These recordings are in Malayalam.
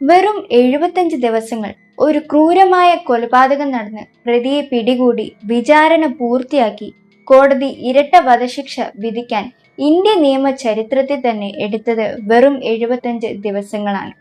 വെറും 75 ദിവസങ്ങൾ ഒരു ക്രൂരമായ കൊലപാതകം നടന്ന് പ്രതിയെ പിടികൂടി വിചാരണ പൂർത്തിയാക്കി കോടതി ഇരട്ട വധശിക്ഷ വിധിക്കാൻ ഇന്ത്യൻ നിയമ ചരിത്രത്തിൽ തന്നെ എടുത്തത് വെറും 75 ദിവസങ്ങളാണ്.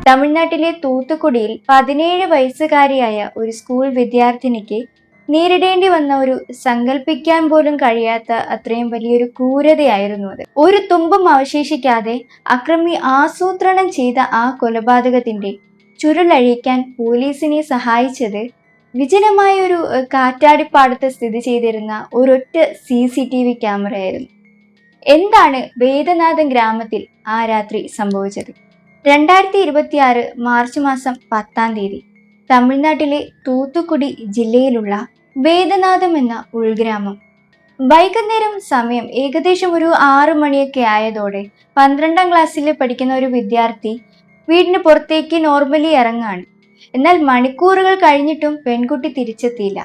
തമിഴ്നാട്ടിലെ തൂത്തുക്കുടിയിൽ 17 വയസ്സുകാരിയായ ഒരു സ്കൂൾ വിദ്യാർത്ഥിനിക്ക് നേരിടേണ്ടി വന്ന ഒരു സങ്കല്പിക്കാൻ പോലും കഴിയാത്ത അത്രയും വലിയൊരു ക്രൂരതയായിരുന്നു അത്. ഒരു തുമ്പും അവശേഷിക്കാതെ അക്രമി ആസൂത്രണം ചെയ്ത ആ കൊലപാതകത്തിന്റെ ചുരുളഴിക്കാൻ പോലീസിനെ സഹായിച്ചത് വിജനമായ ഒരു കാറ്റാടിപ്പാടത്ത് സ്ഥിതി ചെയ്തിരുന്ന ഒരൊറ്റ CCTV ക്യാമറയായിരുന്നു. എന്താണ് വേദനാഥൻ ഗ്രാമത്തിൽ ആ രാത്രി സംഭവിച്ചത്? 2026 മാർച്ച് മാസം 10-ാം തീയതി തമിഴ്നാട്ടിലെ തൂത്തുക്കുടി ജില്ലയിലുള്ള വേദനാഥം എന്ന ഉൾഗ്രാമം. വൈകുന്നേരം സമയം ഏകദേശം ഒരു 6 മണിയൊക്കെ ആയതോടെ 12-ാം ക്ലാസ്സിൽ പഠിക്കുന്ന ഒരു വിദ്യാർത്ഥി വീടിന് പുറത്തേക്ക് നോർമലി ഇറങ്ങാണ്. എന്നാൽ മണിക്കൂറുകൾ കഴിഞ്ഞിട്ടും പെൺകുട്ടി തിരിച്ചെത്തിയില്ല.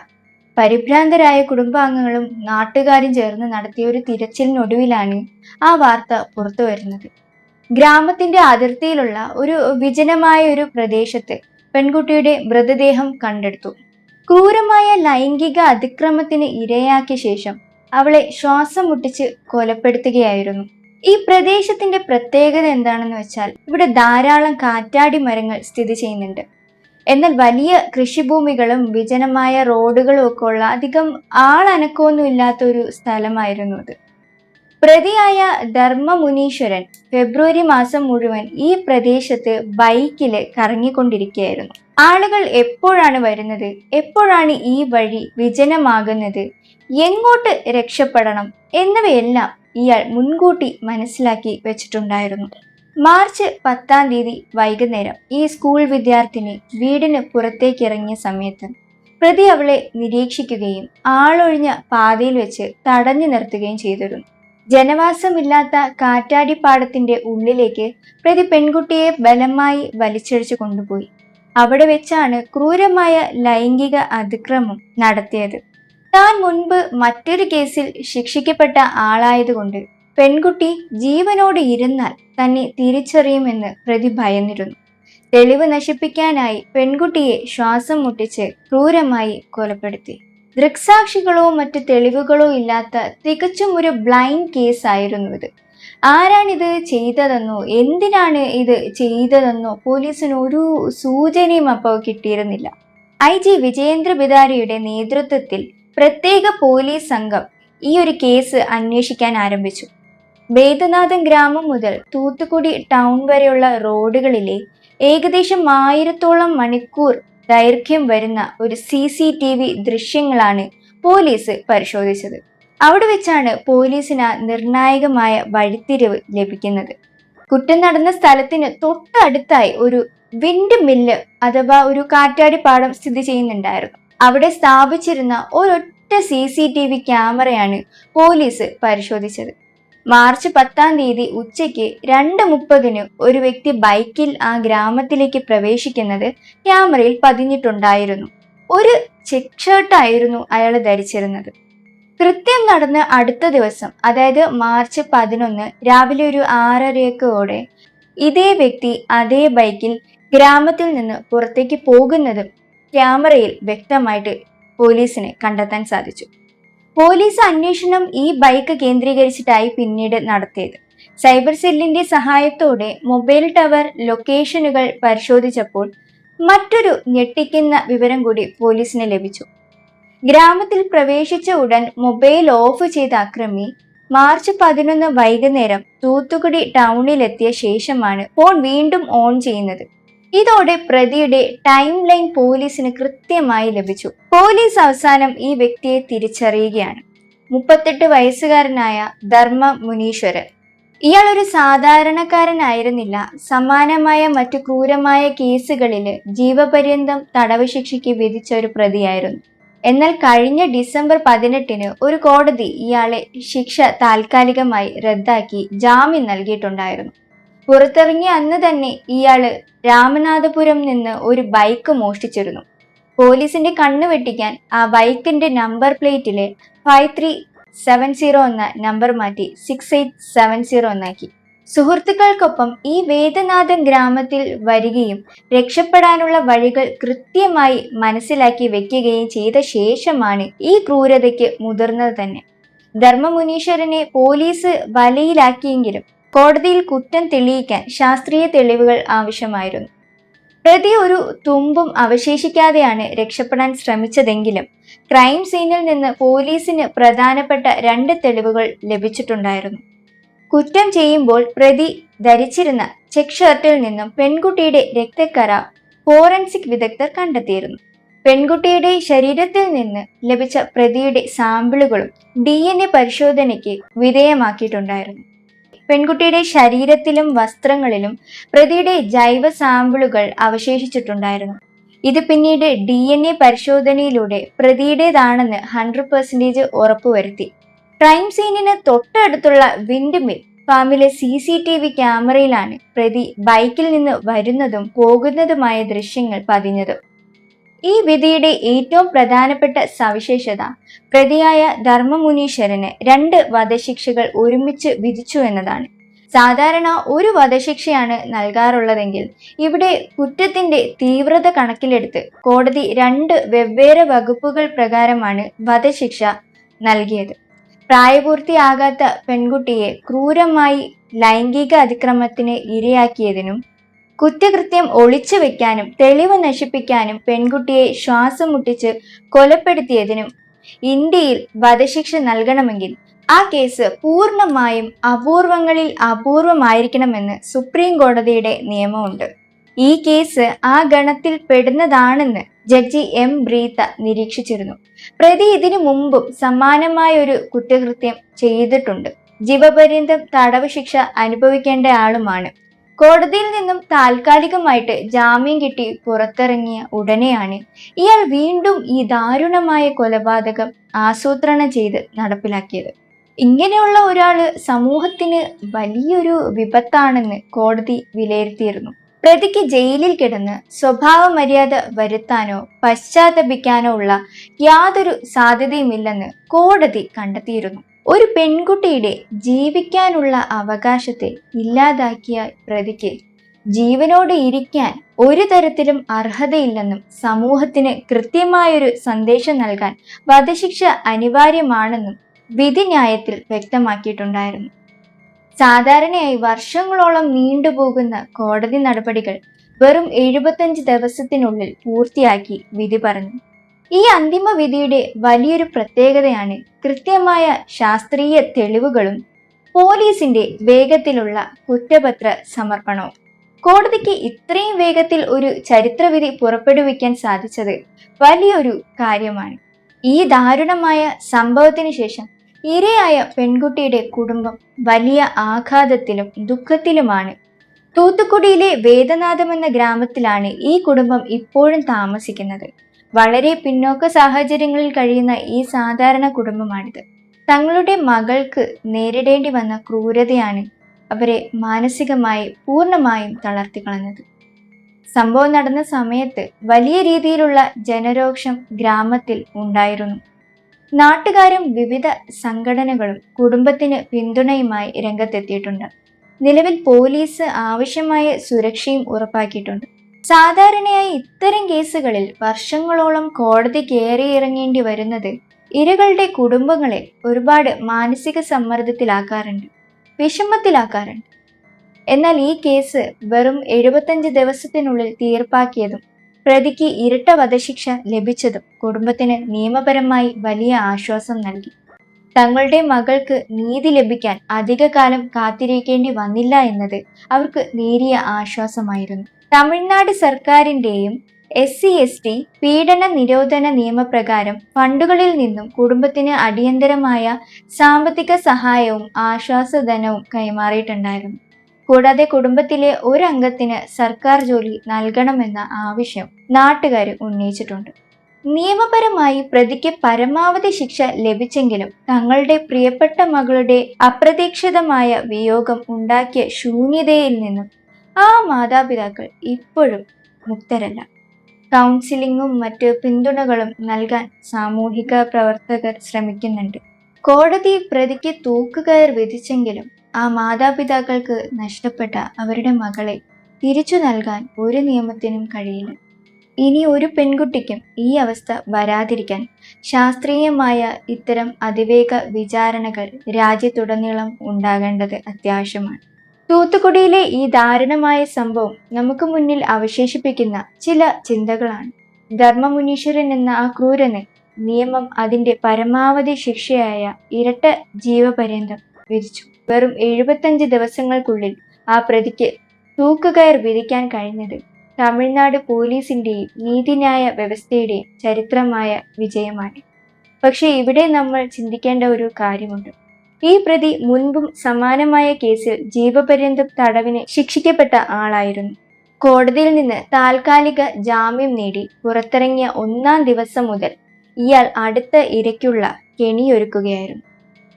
പരിഭ്രാന്തരായ കുടുംബാംഗങ്ങളും നാട്ടുകാരും ചേർന്ന് നടത്തിയ ഒരു തിരച്ചിലിനൊടുവിലാണ് ആ വാർത്ത പുറത്തു വരുന്നത്. ഗ്രാമത്തിന്റെ അതിർത്തിയിലുള്ള ഒരു വിജനമായ ഒരു പ്രദേശത്ത് പെൺകുട്ടിയുടെ മൃതദേഹം കണ്ടെടുത്തു. ക്രൂരമായ ലൈംഗിക അതിക്രമത്തിന് ഇരയാക്കിയ ശേഷം അവളെ ശ്വാസം മുട്ടിച്ച് കൊലപ്പെടുത്തുകയായിരുന്നു. ഈ പ്രദേശത്തിന്റെ പ്രത്യേകത എന്താണെന്ന് വെച്ചാൽ ഇവിടെ ധാരാളം കാറ്റാടി മരങ്ങൾ സ്ഥിതി ചെയ്യുന്നുണ്ട്. എന്നാൽ വലിയ കൃഷിഭൂമികളും വിജനമായ റോഡുകളും ഒക്കെ ഉള്ള അധികം ആളനക്കമൊന്നും ഇല്ലാത്ത ഒരു സ്ഥലമായിരുന്നു അത്. പ്രതിയായ ധർമ്മമുനീശ്വരൻ ഫെബ്രുവരി മാസം മുഴുവൻ ഈ പ്രദേശത്ത് ബൈക്കില് കറങ്ങിക്കൊണ്ടിരിക്കുകയായിരുന്നു. ആളുകൾ എപ്പോഴാണ് വരുന്നത്, എപ്പോഴാണ് ഈ വഴി വിജനമാകുന്നത്, എങ്ങോട്ട് രക്ഷപ്പെടണം എന്നിവയെല്ലാം ഇയാൾ മുൻകൂട്ടി മനസ്സിലാക്കി വെച്ചിട്ടുണ്ടായിരുന്നു. മാർച്ച് 10-ാം തീയതി വൈകുന്നേരം ഈ സ്കൂൾ വിദ്യാർത്ഥിനി വീടിന് പുറത്തേക്ക് ഇറങ്ങിയ സമയത്ത് പ്രതി അവളെ നിരീക്ഷിക്കുകയും ആളൊഴിഞ്ഞ പാതയിൽ വെച്ച് തടഞ്ഞു നിർത്തുകയും ചെയ്തിരുന്നു. ജനവാസമില്ലാത്ത കാറ്റാടിപ്പാടത്തിന്റെ ഉള്ളിലേക്ക് പ്രതി പെൺകുട്ടിയെ ബലമായി വലിച്ചഴിച്ചു കൊണ്ടുപോയി. അവിടെ വെച്ചാണ് ക്രൂരമായ ലൈംഗിക അതിക്രമം നടത്തിയത്. താൻ മുൻപ് മറ്റൊരു കേസിൽ ശിക്ഷിക്കപ്പെട്ട ആളായതുകൊണ്ട് പെൺകുട്ടി ജീവനോട് ഇരുന്നാൽ തന്നെ തിരിച്ചറിയുമെന്ന് പ്രതി ഭയന്നിരുന്നു. തെളിവ് നശിപ്പിക്കാനായി പെൺകുട്ടിയെ ശ്വാസം മുട്ടിച്ച് ക്രൂരമായി കൊലപ്പെടുത്തി. ദൃക്സാക്ഷികളോ മറ്റ് തെളിവുകളോ ഇല്ലാത്ത തികച്ചും ഒരു ബ്ലൈൻഡ് കേസ് ആയിരുന്നു ഇത്. ആരാണിത് ചെയ്തതെന്നോ എന്തിനാണ് ഇത് ചെയ്തതെന്നോ പോലീസിന് ഒരു സൂചനയും അപ്പോൾ കിട്ടിയിരുന്നില്ല. IG വിജയേന്ദ്ര ബിദാരിയുടെ നേതൃത്വത്തിൽ പ്രത്യേക പോലീസ് സംഘം ഈ ഒരു കേസ് അന്വേഷിക്കാൻ ആരംഭിച്ചു. വേദനാഥൻ ഗ്രാമം മുതൽ തൂത്തുക്കുടി ടൗൺ വരെയുള്ള റോഡുകളിലെ ഏകദേശം 1000-ഓളം മണിക്കൂർ ദൈർഘ്യം വരുന്ന ഒരു CCTV ദൃശ്യങ്ങളാണ് പോലീസ് പരിശോധിച്ചത്. അവിടെ വെച്ചാണ് പോലീസിന് നിർണായകമായ വഴിത്തിരിവ് ലഭിക്കുന്നത്. കുറ്റം നടന്ന സ്ഥലത്തിന് തൊട്ടടുത്തായി ഒരു വിൻഡ് മില്ല് അഥവാ ഒരു കാറ്റാടിപ്പാടം സ്ഥിതി ചെയ്യുന്നുണ്ടായിരുന്നു. അവിടെ സ്ഥാപിച്ചിരുന്ന ഒരൊറ്റ CCTV ക്യാമറയാണ് പോലീസ് പരിശോധിച്ചത്. മാർച്ച് 10-ാം തീയതി ഉച്ചയ്ക്ക് 2:30 ഒരു വ്യക്തി ബൈക്കിൽ ആ ഗ്രാമത്തിലേക്ക് പ്രവേശിക്കുന്നത് ക്യാമറയിൽ പതിഞ്ഞിട്ടുണ്ടായിരുന്നു. ഒരു ചെക്ക് ഷർട്ടായിരുന്നു അയാൾ ധരിച്ചിരുന്നത്. കൃത്യം നടന്ന അടുത്ത ദിവസം, അതായത് മാർച്ച് 11 രാവിലെ ഒരു 6:30 ഇതേ വ്യക്തി അതേ ബൈക്കിൽ ഗ്രാമത്തിൽ നിന്ന് പുറത്തേക്ക് പോകുന്നതും ക്യാമറയിൽ വ്യക്തമായിട്ട് പോലീസിന് കണ്ടെത്താൻ സാധിച്ചു. പോലീസ് അന്വേഷണം ഈ ബൈക്ക് കേന്ദ്രീകരിച്ചിട്ടായി പിന്നീട് നടത്തിയത്. സൈബർ സെല്ലിന്റെ സഹായത്തോടെ മൊബൈൽ ടവർ ലൊക്കേഷനുകൾ പരിശോധിച്ചപ്പോൾ മറ്റൊരു ഞെട്ടിക്കുന്ന വിവരം കൂടി പോലീസിന് ലഭിച്ചു. ഗ്രാമത്തിൽ പ്രവേശിച്ച ഉടൻ മൊബൈൽ ഓഫ് ചെയ്ത അക്രമി മാർച്ച് 11 വൈകുന്നേരം തൂത്തുക്കുടി ടൗണിലെത്തിയ ശേഷമാണ് ഫോൺ വീണ്ടും ഓൺ ചെയ്യുന്നത്. ഇതോടെ പ്രതിയുടെ ടൈം ലൈൻ പോലീസിന് കൃത്യമായി ലഭിച്ചു. പോലീസ് അവസാനം ഈ വ്യക്തിയെ തിരിച്ചറിയുകയാണ്. 38 വയസ്സുകാരനായ ധർമ്മ മുനീശ്വരൻ. ഇയാൾ ഒരു സാധാരണക്കാരനായിരുന്നില്ല. സമാനമായ മറ്റു ക്രൂരമായ കേസുകളിൽ ജീവപര്യന്തം തടവ് ശിക്ഷയ്ക്ക് വിധിച്ച ഒരു പ്രതിയായിരുന്നു. എന്നാൽ കഴിഞ്ഞ ഡിസംബർ 18 ഒരു കോടതി ഇയാളെ ശിക്ഷ താൽക്കാലികമായി റദ്ദാക്കി ജാമ്യം നൽകിയിട്ടുണ്ടായിരുന്നു. പുറത്തിറങ്ങിയ അന്ന് തന്നെ ഇയാള് രാമനാഥപുരം നിന്ന് ഒരു ബൈക്ക് മോഷ്ടിച്ചിരുന്നു. പോലീസിന്റെ കണ്ണു വെട്ടിക്കാൻ ആ ബൈക്കിന്റെ നമ്പർ പ്ലേറ്റിലെ 5370 എന്ന നമ്പർ മാറ്റി 6870 എന്നാക്കി. സുഹൃത്തുക്കൾക്കൊപ്പം ഈ വേദനാഥൻ ഗ്രാമത്തിൽ വരികയും രക്ഷപ്പെടാനുള്ള വഴികൾ കൃത്യമായി മനസ്സിലാക്കി വെക്കുകയും ചെയ്ത ശേഷമാണ് ഈ ക്രൂരതയ്ക്ക് മുതിർന്നത് തന്നെ. ധർമ്മമുനീശ്വരനെ പോലീസ് വലയിലാക്കിയെങ്കിലും കോടതിയിൽ കുറ്റം തെളിയിക്കാൻ ശാസ്ത്രീയ തെളിവുകൾ ആവശ്യമായിരുന്നു. പ്രതി ഒരു തുമ്പും അവശേഷിക്കാതെയാണ് രക്ഷപ്പെടാൻ ശ്രമിച്ചതെങ്കിലും ക്രൈം സീനിൽ നിന്ന് പോലീസിന് പ്രധാനപ്പെട്ട 2 തെളിവുകൾ ലഭിച്ചിട്ടുണ്ടായിരുന്നു. കുറ്റം ചെയ്യുമ്പോൾ പ്രതി ധരിച്ചിരുന്ന ചെക്ക് ഷർട്ടിൽ നിന്നും പെൺകുട്ടിയുടെ രക്തക്കറ ഫോറൻസിക് വിദഗ്ധർ കണ്ടെത്തിയിരുന്നു. പെൺകുട്ടിയുടെ ശരീരത്തിൽ നിന്ന് ലഭിച്ച പ്രതിയുടെ സാമ്പിളുകളും DNA പരിശോധനയ്ക്ക് വിധേയമാക്കിയിട്ടുണ്ടായിരുന്നു. പെൺകുട്ടിയുടെ ശരീരത്തിലും വസ്ത്രങ്ങളിലും പ്രതിയുടെ ജൈവ സാമ്പിളുകൾ അവശേഷിച്ചിട്ടുണ്ടായിരുന്നു. ഇത് പിന്നീട് DNA പരിശോധനയിലൂടെ പ്രതിയുടേതാണെന്ന് 100% ഉറപ്പുവരുത്തി. ക്രൈം സീനിന് തൊട്ടടുത്തുള്ള വിൻഡ് മിൽ ഫാമിലെ CCTV ക്യാമറയിലാണ് പ്രതി ബൈക്കിൽ നിന്ന് വരുന്നതും പോകുന്നതുമായ ദൃശ്യങ്ങൾ പതിഞ്ഞത്. ഈ വിധിയുടെ ഏറ്റവും പ്രധാനപ്പെട്ട സവിശേഷത പ്രതിയായ ധർമ്മമുനീശ്വരന് 2 വധശിക്ഷകൾ ഒരുമിച്ച് വിധിച്ചു എന്നതാണ്. സാധാരണ ഒരു വധശിക്ഷയാണ് നൽകാറുള്ളതെങ്കിൽ ഇവിടെ കുറ്റത്തിന്റെ തീവ്രത കണക്കിലെടുത്ത് കോടതി 2 വെവ്വേറെ വകുപ്പുകൾ പ്രകാരമാണ് വധശിക്ഷ നൽകിയത്. പ്രായപൂർത്തിയാകാത്ത പെൺകുട്ടിയെ ക്രൂരമായി ലൈംഗിക അതിക്രമത്തിന് ഇരയാക്കിയതിനും കുറ്റകൃത്യം ഒളിച്ചു വെക്കാനും തെളിവ് നശിപ്പിക്കാനും പെൺകുട്ടിയെ ശ്വാസം മുട്ടിച്ച് കൊലപ്പെടുത്തിയതിനും ഇന്ത്യയിൽ വധശിക്ഷ നൽകണമെങ്കിൽ ആ കേസ് പൂർണ്ണമായും അപൂർവങ്ങളിൽ അപൂർവമായിരിക്കണമെന്ന് സുപ്രീം കോടതിയുടെ നിയമമുണ്ട്. ഈ കേസ് ആ ഗണത്തിൽ പെടുന്നതാണെന്ന് ജഡ്ജി M. ബ്രീത്ത നിരീക്ഷിച്ചിരുന്നു. പ്രതി ഇതിനു മുമ്പും സമാനമായ ഒരു കുറ്റകൃത്യം ചെയ്തിട്ടുണ്ട്. ജീവപര്യന്തം തടവ് ശിക്ഷ അനുഭവിക്കേണ്ട ആളുമാണ്. കോടതിയിൽ നിന്നും താൽക്കാലികമായിട്ട് ജാമ്യം കിട്ടി പുറത്തിറങ്ങിയ ഉടനെയാണ് ഇയാൾ വീണ്ടും ഈ ദാരുണമായ കൊലപാതകം ആസൂത്രണം ചെയ്ത് നടപ്പിലാക്കിയത്. ഇങ്ങനെയുള്ള ഒരാള് സമൂഹത്തിന് വലിയൊരു വിപത്താണെന്ന് കോടതി വിലയിരുത്തിയിരുന്നു. പ്രതിക്ക് ജയിലിൽ കിടന്ന് സ്വഭാവ മര്യാദ വരുത്താനോ പശ്ചാത്തപിക്കാനോ ഉള്ള യാതൊരു സാധ്യതയുമില്ലെന്ന് കോടതി കണ്ടെത്തിയിരുന്നു. ഒരു പെൺകുട്ടിയുടെ ജീവിക്കാനുള്ള അവകാശത്തെ ഇല്ലാതാക്കിയ പ്രതിക്ക് ജീവനോടെ ഇരിക്കാൻ ഒരു തരത്തിലും അർഹതയില്ലെന്നും സമൂഹത്തിന് കൃത്യമായൊരു സന്ദേശം നൽകാൻ വധശിക്ഷ അനിവാര്യമാണെന്നും വിധിന്യായത്തിൽ വ്യക്തമാക്കിയിട്ടുണ്ടായിരുന്നു. സാധാരണയായി വർഷങ്ങളോളം നീണ്ടുപോകുന്ന കോടതി നടപടികൾ വെറും 75 ദിവസത്തിനുള്ളിൽ പൂർത്തിയാക്കി വിധി പറഞ്ഞു. ഈ അന്തിമ വിധിയുടെ വലിയൊരു പ്രത്യേകതയാണ് കൃത്യമായ ശാസ്ത്രീയ തെളിവുകളും പോലീസിന്റെ വേഗത്തിലുള്ള കുറ്റപത്ര സമർപ്പണവും. കോടതിക്ക് ഇത്രയും വേഗത്തിൽ ഒരു ചരിത്രവിധി പുറപ്പെടുവിക്കാൻ സാധിച്ചത് വലിയൊരു കാര്യമാണ്. ഈ ദാരുണമായ സംഭവത്തിന് ശേഷം ഇരയായ പെൺകുട്ടിയുടെ കുടുംബം വലിയ ആഘാതത്തിലും ദുഃഖത്തിലുമാണ്. തൂത്തുക്കുടിയിലെ വേദനാഥം എന്ന ഗ്രാമത്തിലാണ് ഈ കുടുംബം ഇപ്പോഴും താമസിക്കുന്നത്. വളരെ പിന്നോക്ക സാഹചര്യങ്ങളിൽ കഴിയുന്ന ഈ സാധാരണ കുടുംബമാണിത്. തങ്ങളുടെ മകൾക്ക് നേരിടേണ്ടി വന്ന ക്രൂരതയാണ് അവരെ മാനസികമായി പൂർണ്ണമായും തളർത്തിക്കളഞ്ഞത്. സംഭവം നടന്ന സമയത്ത് വലിയ രീതിയിലുള്ള ജനരോക്ഷം ഗ്രാമത്തിൽ ഉണ്ടായിരുന്നു. നാട്ടുകാരും വിവിധ സംഘടനകളും കുടുംബത്തിന് പിന്തുണയുമായി രംഗത്തെത്തിയിട്ടുണ്ട്. നിലവിൽ പോലീസ് ആവശ്യമായ സുരക്ഷയും ഉറപ്പാക്കിയിട്ടുണ്ട്. സാധാരണയായി ഇത്തരം കേസുകളിൽ വർഷങ്ങളോളം കോടതി കയറിയിറങ്ങേണ്ടി വരുന്നത് ഇരകളുടെ കുടുംബങ്ങളെ ഒരുപാട് മാനസിക സമ്മർദ്ദത്തിലാക്കാറുണ്ട്, വിഷമത്തിലാക്കാറുണ്ട്. എന്നാൽ ഈ കേസ് വെറും 75 ദിവസത്തിനുള്ളിൽ തീർപ്പാക്കിയതും പ്രതിക്ക് ഇരട്ട വധശിക്ഷ ലഭിച്ചതും കുടുംബത്തിന് നിയമപരമായി വലിയ ആശ്വാസം നൽകി. തങ്ങളുടെ മകൾക്ക് നീതി ലഭിക്കാൻ അധികകാലം കാത്തിരിക്കേണ്ടി വന്നില്ല എന്നത് അവർക്ക് നേരിയ ആശ്വാസമായിരുന്നു. തമിഴ്നാട് സർക്കാരിന്റെയും SC/ST പീഡന നിരോധന നിയമപ്രകാരം ഫണ്ടുകളിൽ നിന്നും കുടുംബത്തിന് അടിയന്തരമായ സാമ്പത്തിക സഹായവും ആശ്വാസധനവും കൈമാറിയിട്ടുണ്ടായിരുന്നു. കൂടാതെ കുടുംബത്തിലെ ഒരംഗത്തിന് സർക്കാർ ജോലി നൽകണമെന്ന ആവശ്യം നാട്ടുകാർ ഉന്നയിച്ചിട്ടുണ്ട്. നിയമപരമായി പ്രതിക്ക് പരമാവധി ശിക്ഷ ലഭിച്ചെങ്കിലും തങ്ങളുടെ പ്രിയപ്പെട്ട മകളുടെ അപ്രതീക്ഷിതമായ വിയോഗം ഉണ്ടാക്കിയ ശൂന്യതയിൽ നിന്നും ആ മാതാപിതാക്കൾ ഇപ്പോഴും മുക്തരല്ല. കൗൺസിലിങ്ങും മറ്റ് പിന്തുണകളും നൽകാൻ സാമൂഹിക പ്രവർത്തകർ ശ്രമിക്കുന്നുണ്ട്. കോടതി പ്രതിക്ക് തൂക്കുകയർ വിധിച്ചെങ്കിലും ആ മാതാപിതാക്കൾക്ക് നഷ്ടപ്പെട്ട അവരുടെ മകളെ തിരിച്ചു നൽകാൻ ഒരു നിയമത്തിനും കഴിയില്ല. ഇനി ഒരു പെൺകുട്ടിക്കും ഈ അവസ്ഥ വരാതിരിക്കാൻ ശാസ്ത്രീയമായ ഇത്തരം അതിവേഗ വിചാരണകൾ രാജ്യത്തുടനീളം ഉണ്ടാകേണ്ടത് അത്യാവശ്യമാണ്. തൂത്തുക്കുടിയിലെ ഈ ദാരുണമായ സംഭവം നമുക്ക് മുന്നിൽ അവശേഷിപ്പിക്കുന്ന ചില ചിന്തകളാണ്. ധർമ്മമുനീശ്വരൻ എന്ന ആ ക്രൂരന് നിയമം അതിന്റെ പരമാവധി ശിക്ഷയായ ഇരട്ട ജീവപര്യന്തം വിധിച്ചു. വെറും 75 ദിവസങ്ങൾക്കുള്ളിൽ ആ പ്രതിക്ക് തൂക്കുകയർ വിധിക്കാൻ കഴിഞ്ഞത് തമിഴ്നാട് പോലീസിന്റെയും നീതിന്യായ വ്യവസ്ഥയുടെയും ചരിത്രമായ വിജയമാണ്. പക്ഷെ ഇവിടെ നമ്മൾ ചിന്തിക്കേണ്ട ഒരു കാര്യമുണ്ട്. ഈ പ്രതി മുൻപും സമാനമായ കേസിൽ ജീവപര്യന്തം തടവിന് ശിക്ഷിക്കപ്പെട്ട ആളായിരുന്നു. കോടതിയിൽ നിന്ന് താൽക്കാലിക ജാമ്യം നേടി പുറത്തിറങ്ങിയ 1-ാം ദിവസം മുതൽ ഇയാൾ അടുത്ത ഇരയ്ക്കുള്ള കെണിയൊരുക്കുകയായിരുന്നു.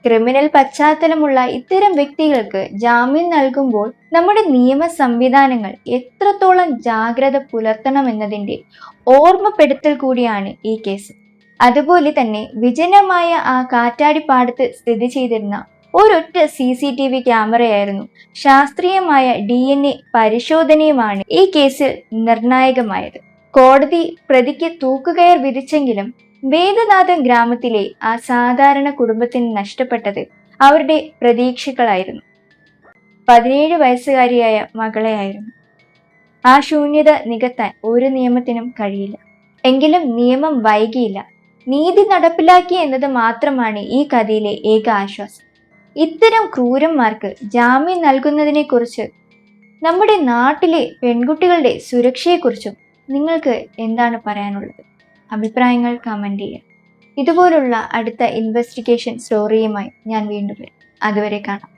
ക്രിമിനൽ പശ്ചാത്തലമുള്ള ഇത്തരം വ്യക്തികൾക്ക് ജാമ്യം നൽകുമ്പോൾ നമ്മുടെ നിയമ സംവിധാനങ്ങൾ എത്രത്തോളം ജാഗ്രത പുലർത്തണമെന്നതിന്റെ ഓർമ്മപ്പെടുത്തൽ കൂടിയാണ് ഈ കേസ്. അതുപോലെ തന്നെ വിജനമായ ആ കാറ്റാടിപ്പാടത്ത് സ്ഥിതി ചെയ്തിരുന്ന ഒരൊറ്റ CCTV ക്യാമറയായിരുന്നു ശാസ്ത്രീയമായ DNA പരിശോധനയുമാണ് ഈ കേസിൽ നിർണായകമായത്. കോടതി പ്രതിക്ക് തൂക്കുകയർ വിധിച്ചെങ്കിലും വേദനാഥം ഗ്രാമത്തിലെ ആ സാധാരണ കുടുംബത്തിന് നഷ്ടപ്പെട്ടത് അവരുടെ പ്രതീക്ഷകളായിരുന്നു. 17 വയസ്സുകാരിയായ മകളെയായിരുന്നു. ആ ശൂന്യത നികത്താൻ ഒരു നിയമത്തിനും കഴിയില്ല. എങ്കിലും നിയമം വൈകിയില്ല. നീതി നടപ്പിലാക്കി എന്നത് മാത്രമാണ് ഈ കഥയിലെ ഏക ആശ്വാസം. ഇത്തരം ക്രൂരന്മാർക്ക് ജാമ്യം നൽകുന്നതിനെ കുറിച്ച്, നമ്മുടെ നാട്ടിലെ പെൺകുട്ടികളുടെ സുരക്ഷയെക്കുറിച്ചും നിങ്ങൾക്ക് എന്താണ് പറയാനുള്ളത്? അഭിപ്രായങ്ങൾ കമന്റ് ചെയ്യുക. ഇതുപോലുള്ള അടുത്ത ഇൻവെസ്റ്റിഗേഷൻ സ്റ്റോറിയുമായി ഞാൻ വീണ്ടും വരും. അതുവരെ കാണാം.